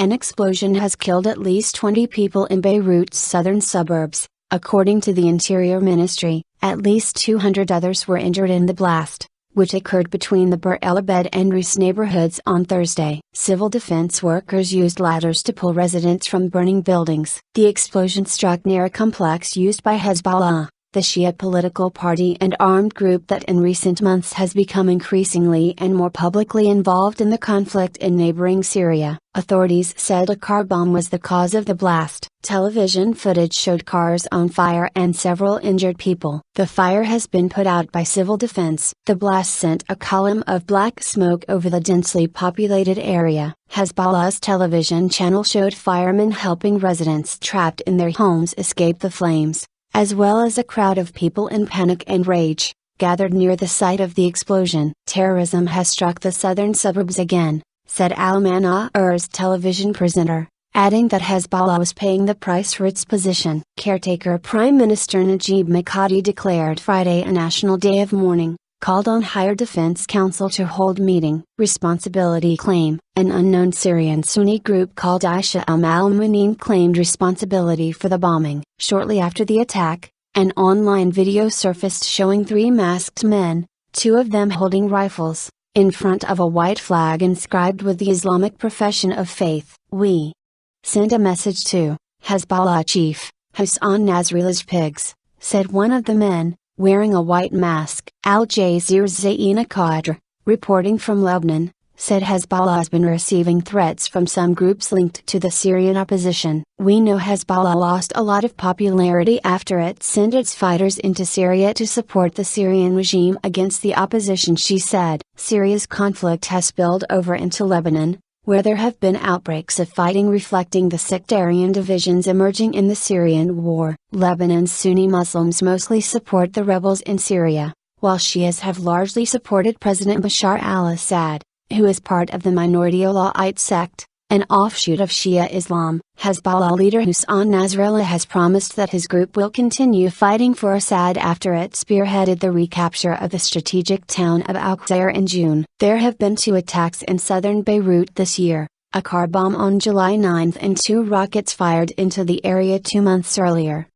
An explosion has killed at least 20 people in Beirut's southern suburbs, according to the Interior Ministry. At least 200 others were injured in the blast, which occurred between the el-Abed and Roueiss neighbourhoods on Thursday. Civil defense workers used ladders to pull residents from burning buildings. The explosion struck near a complex used by Hezbollah, the Shia political party and armed group that in recent months has become increasingly and more publicly involved in the conflict in neighboring Syria. Authorities said a car bomb was the cause of the blast. Television footage showed cars on fire and several injured people. The fire has been put out by civil defense. The blast sent a column of black smoke over the densely populated area. Hezbollah's television channel showed firemen helping residents trapped in their homes escape the flames, as well as a crowd of people in panic and rage, gathered near the site of the explosion. Terrorism has struck the southern suburbs again, said Al-Manar's television presenter, adding that Hezbollah was paying the price for its position. Caretaker Prime Minister Najib Mikati declared Friday a national day of mourning, called on Higher Defense Council to hold meeting. Responsibility claim. An unknown Syrian Sunni group called Aisha al-Mu'minin claimed responsibility for the bombing. Shortly after the attack, an online video surfaced showing three masked men, two of them holding rifles, in front of a white flag inscribed with the Islamic profession of faith. "We sent a message to Hezbollah chief, Hassan Nasrallah's pigs," said one of the men, wearing a white mask. Al Jazeera's Zaina Qadr, reporting from Lebanon, said Hezbollah has been receiving threats from some groups linked to the Syrian opposition. "We know Hezbollah lost a lot of popularity after it sent its fighters into Syria to support the Syrian regime against the opposition," she said. Syria's conflict has spilled over into Lebanon, where there have been outbreaks of fighting reflecting the sectarian divisions emerging in the Syrian war. Lebanon's Sunni Muslims mostly support the rebels in Syria, while Shias have largely supported President Bashar al-Assad, who is part of the minority Alawite sect, an offshoot of Shia Islam. Hezbollah leader Hassan Nasrallah has promised that his group will continue fighting for Assad after it spearheaded the recapture of the strategic town of Al-Qusayr in June. There have been 2 attacks in southern Beirut this year, a car bomb on July 9 and 2 rockets fired into the area 2 months earlier.